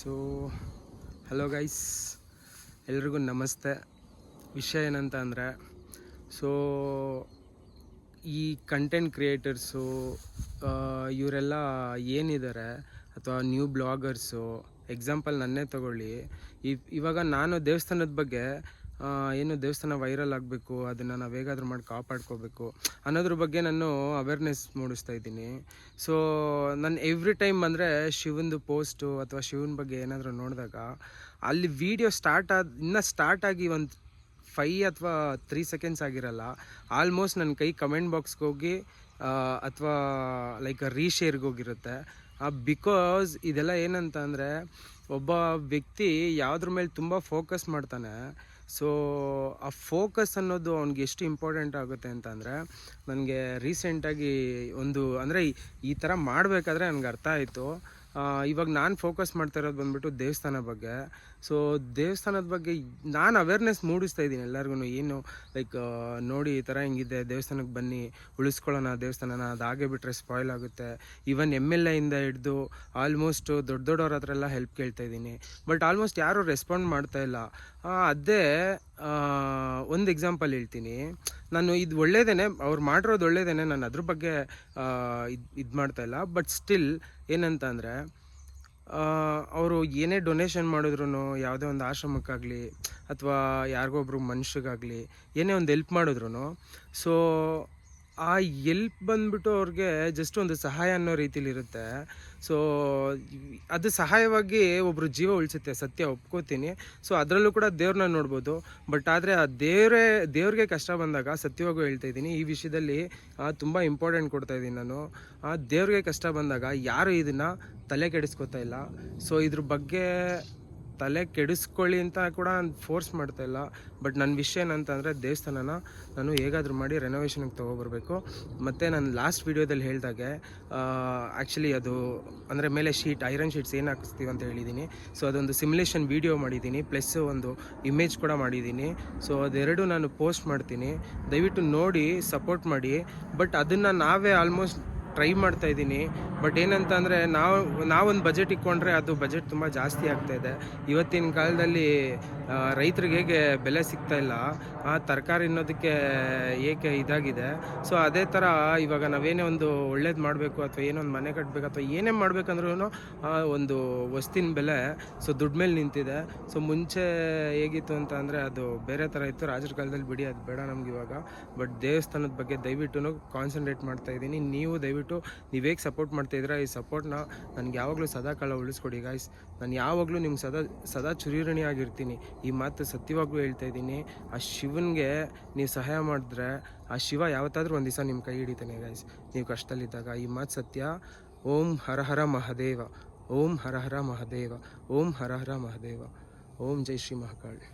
So hello guys, ಎಲ್ರಿಗೂ ನಮಸ್ತೆ. ವಿಷಯ ಏನಂತ ಅಂದರೆ, ಸೊ ಈ ಕಂಟೆಂಟ್ ಕ್ರಿಯೇಟರ್ಸು ಇವರೆಲ್ಲ ಏನಿದ್ದಾರೆ, ಅಥವಾ ನ್ಯೂ ಬ್ಲಾಗರ್ಸು, ಎಕ್ಸಾಂಪಲ್ ನನ್ನೇ ತಗೊಳ್ಳಿ. ಇವಾಗ ನಾನು ದೇವಸ್ಥಾನದ ಬಗ್ಗೆ ಏನು ದೇವಸ್ಥಾನ ವೈರಲ್ ಆಗಬೇಕು, ಅದನ್ನು ನಾವು ಹೇಗಾದರೂ ಮಾಡಿ ಕಾಪಾಡ್ಕೋಬೇಕು ಅನ್ನೋದ್ರ ಬಗ್ಗೆ ನಾನು ಅವೇರ್ನೆಸ್ ಮೂಡಿಸ್ತಾ ಇದ್ದೀನಿ. ಸೊ ನಾನು ಎವ್ರಿ ಟೈಮ್ ಬಂದರೆ ಶಿವಂದು ಪೋಸ್ಟು ಅಥವಾ ಶಿವನ ಬಗ್ಗೆ ಏನಾದರೂ ನೋಡಿದಾಗ ಅಲ್ಲಿ ವೀಡಿಯೋ ಸ್ಟಾರ್ಟ್ ಆಗಿ ಒಂದು 5 ಅಥವಾ 3 ಸೆಕೆಂಡ್ಸ್ ಆಗಿರಲ್ಲ, ಆಲ್ಮೋಸ್ಟ್ ನನ್ನ ಕೈ ಕಮೆಂಟ್ ಬಾಕ್ಸ್ಗೆ ಹೋಗಿ ಅಥವಾ ಲೈಕ್ ರೀಶೇರ್ಗೆ ಹೋಗಿರುತ್ತೆ. ಬಿಕಾಸ್ ಇದೆಲ್ಲ ಏನಂತ ಅಂದರೆ, ಒಬ್ಬ ವ್ಯಕ್ತಿ ಯಾವುದ್ರ ಮೇಲೆ ತುಂಬ ಫೋಕಸ್ ಮಾಡ್ತಾನೆ. ಸೊ ಆ ಫೋಕಸ್ ಅನ್ನೋದು ಅವ್ನಿಗೆ ಎಷ್ಟು ಇಂಪಾರ್ಟೆಂಟ್ ಆಗುತ್ತೆ ಅಂತಂದರೆ, ನನಗೆ ರೀಸೆಂಟಾಗಿ ಅಂದರೆ ಈ ಥರ ಮಾಡಬೇಕಾದ್ರೆ ನನಗೆ ಅರ್ಥ ಆಯಿತು. ಇವಾಗ ನಾನು ಫೋಕಸ್ ಮಾಡ್ತಾ ಇರೋದು ಬಂದ್ಬಿಟ್ಟು ದೇವಸ್ಥಾನ ಬಗ್ಗೆ. ಸೊ ದೇವಸ್ಥಾನದ ಬಗ್ಗೆ ನಾನು ಅವೇರ್ನೆಸ್ ಮೂಡಿಸ್ತಾ ಇದ್ದೀನಿ ಎಲ್ಲರಿಗೂ. ಏನು ಲೈಕ್ ನೋಡಿ, ಈ ಥರ ಹಿಂಗಿದೆ, ದೇವಸ್ಥಾನಕ್ಕೆ ಬನ್ನಿ, ಉಳಿಸ್ಕೊಳ್ಳೋಣ ದೇವಸ್ಥಾನನ, ಅದು ಹಾಗೆ ಬಿಟ್ಟರೆ ಸ್ಪಾಯ್ಲ್ ಆಗುತ್ತೆ. ಈವನ್ MLA ಇಂದ ಹಿಡಿದು ಆಲ್ಮೋಸ್ಟ್ ದೊಡ್ಡವ್ರ ಹತ್ರ ಎಲ್ಲ ಹೆಲ್ಪ್ ಕೇಳ್ತಾ ಇದ್ದೀನಿ. ಬಟ್ ಆಲ್ಮೋಸ್ಟ್ ಯಾರೂ ರೆಸ್ಪಾಂಡ್ ಮಾಡ್ತಾ ಇಲ್ಲ. ಅದೇ ಒಂದು ಎಕ್ಸಾಂಪಲ್ ಹೇಳ್ತೀನಿ. ನಾನು ಇದು ಒಳ್ಳೇದೇನೆ, ಅವ್ರು ಮಾಡಿರೋದು ಒಳ್ಳೇದೇನೆ, ನಾನು ಅದ್ರ ಬಗ್ಗೆ ಇದು ಮಾಡ್ತಾಯಿಲ್ಲ. ಬಟ್ ಸ್ಟಿಲ್ ಏನಂತ ಅಂದರೆ, ಅವರು ಏನೇ ಡೊನೇಷನ್ ಮಾಡಿದ್ರು, ಯಾವುದೇ ಒಂದು ಆಶ್ರಮಕ್ಕಾಗಲಿ ಅಥವಾ ಯಾರಿಗೊಬ್ರು ಮನುಷ್ಯಗಾಗಲಿ ಏನೇ ಒಂದು ಹೆಲ್ಪ್ ಮಾಡಿದ್ರು, ಸೊ ಆ ಎಲ್ಪ್ ಬಂದ್ಬಿಟ್ಟು ಅವ್ರಿಗೆ ಜಸ್ಟ್ ಒಂದು ಸಹಾಯ ಅನ್ನೋ ರೀತಿಲಿರುತ್ತೆ. ಸೊ ಅದು ಸಹಾಯವಾಗಿ ಒಬ್ಬರು ಜೀವ ಉಳಿಸುತ್ತೆ, ಸತ್ಯ ಒಪ್ಕೋತೀನಿ. ಸೊ ಅದರಲ್ಲೂ ಕೂಡ ದೇವ್ರನ್ನ ನೋಡ್ಬೋದು. ಬಟ್ ಆದರೆ ಆ ದೇವ್ರಿಗೆ ಕಷ್ಟ ಬಂದಾಗ, ಸತ್ಯವಾಗೂ ಹೇಳ್ತಾ ಇದ್ದೀನಿ, ಈ ವಿಷಯದಲ್ಲಿ ತುಂಬ ಇಂಪಾರ್ಟೆಂಟ್ ಕೊಡ್ತಾ ಇದ್ದೀನಿ ನಾನು. ದೇವ್ರಿಗೆ ಕಷ್ಟ ಬಂದಾಗ ಯಾರು ಇದನ್ನು ತಲೆ ಕೆಡಿಸ್ಕೋತಾ ಇಲ್ಲ. ಸೊ ಇದ್ರ ಬಗ್ಗೆ ತಲೆ ಕೆಡಿಸ್ಕೊಳ್ಳಿ ಅಂತ ಕೂಡ ಫೋರ್ಸ್ ಮಾಡ್ತಾಯಿಲ್ಲ. ಬಟ್ ನನ್ನ ವಿಷಯ ಏನಂತಂದರೆ, ದೇವಸ್ಥಾನನ ನಾನು ಹೇಗಾದರೂ ಮಾಡಿ ರೆನೋವೇಷನ್ಗೆ ತೊಗೊಬರ್ಬೇಕು. ಮತ್ತು ನಾನು ಲಾಸ್ಟ್ ವೀಡಿಯೋದಲ್ಲಿ ಹೇಳಿದಾಗೆ ಆ್ಯಕ್ಚುಲಿ ಅದು ಅಂದರೆ ಮೇಲೆ ಐರನ್ ಶೀಟ್ಸ್ ಏನು ಹಾಕಿಸ್ತೀವಿ ಅಂತ ಹೇಳಿದ್ದೀನಿ. ಸೊ ಅದೊಂದು ಸಿಮ್ಯುಲೇಷನ್ ವೀಡಿಯೋ ಮಾಡಿದ್ದೀನಿ, ಪ್ಲಸ್ ಒಂದು ಇಮೇಜ್ ಕೂಡ ಮಾಡಿದ್ದೀನಿ. ಸೊ ಅದೆರಡು ನಾನು ಪೋಸ್ಟ್ ಮಾಡ್ತೀನಿ, ದಯವಿಟ್ಟು ನೋಡಿ ಸಪೋರ್ಟ್ ಮಾಡಿ. ಬಟ್ ಅದನ್ನು ನಾವೇ ಆಲ್ಮೋಸ್ಟ್ ಟ್ರೈ ಮಾಡ್ತಾ ಇದ್ದೀನಿ. ಬಟ್ ಏನಂತ ಅಂದರೆ, ನಾವೊಂದು ಬಜೆಟ್ ಇಟ್ಕೊಂಡ್ರೆ ಅದು ಬಜೆಟ್ ತುಂಬ ಜಾಸ್ತಿ ಆಗ್ತಾಯಿದೆ. ಇವತ್ತಿನ ಕಾಲದಲ್ಲಿ ರೈತರಿಗೆ ಹೇಗೆ ಬೆಲೆ ಸಿಗ್ತಾ ಇಲ್ಲ, ತರಕಾರಿ ಅನ್ನೋದಕ್ಕೆ ಏಕೆ ಇದಾಗಿದೆ. ಸೊ ಅದೇ ಥರ ಇವಾಗ ನಾವೇನೇ ಒಂದು ಒಳ್ಳೇದು ಮಾಡಬೇಕು, ಅಥವಾ ಏನೋ ಒಂದು ಮನೆ ಕಟ್ಟಬೇಕು, ಅಥವಾ ಏನೇ ಮಾಡಬೇಕಂದ್ರೂ ಒಂದು ವಸ್ತಿನ ಬೆಲೆ ಸೊ ದುಡ್ಡು ಮೇಲೆ ನಿಂತಿದೆ. ಸೊ ಮುಂಚೆ ಹೇಗಿತ್ತು ಅಂತ ಅಂದರೆ, ಅದು ಬೇರೆ ಥರ ಇತ್ತು, ರಾಜರ ಕಾಲದಲ್ಲಿ ಬಿಡಿ, ಅದು ಬೇಡ ನಮ್ಗೆ ಇವಾಗ. ಬಟ್ ದೇವಸ್ಥಾನದ ಬಗ್ಗೆ ದಯವಿಟ್ಟು ಕಾನ್ಸಂಟ್ರೇಟ್ ಮಾಡ್ತಾಯಿದ್ದೀನಿ. ನೀವು ದಯವಿಟ್ಟು ನೀವು ಹೇಗೆ ಸಪೋರ್ಟ್ ಮಾಡ್ತಾಯಿದ್ದೀರಾ, ಈ ಸಪೋರ್ಟ್ನ ನನಗೆ ಯಾವಾಗಲೂ ಸದಾಕಾಲ ಉಳಿಸ್ಕೊಡಿ ಗಾಯ್ಸ್. ನಾನು ಯಾವಾಗಲೂ ನಿಮ್ಗೆ ಸದಾ ಚುರಿರಣಿಯಾಗಿರ್ತೀನಿ. ಈ ಮಾತು ಸತ್ಯವಾಗ್ಲೂ ಹೇಳ್ತಾ ಇದ್ದೀನಿ. ಆ ಶಿವನಿಗೆ ನೀವು ಸಹಾಯ ಮಾಡಿದ್ರೆ ಆ ಶಿವ ಯಾವತ್ತಾದ್ರೂ ಒಂದು ದಿವಸ ನಿಮ್ಮ ಕೈ ಹಿಡಿತಾನೆ ಗಾಯ್ಸ್, ನೀವು ಕಷ್ಟದಲ್ಲಿದ್ದಾಗ. ಈ ಮಾತು ಸತ್ಯ. ಓಂ ಹರ ಹರ ಮಹಾದೇವ, ಓಂ ಹರ ಹರ ಮಹಾದೇವ, ಓಂ ಹರ ಹರ ಮಹಾದೇವ, ಓಂ ಜೈ ಶ್ರೀ ಮಹಾಕಾಳಿ.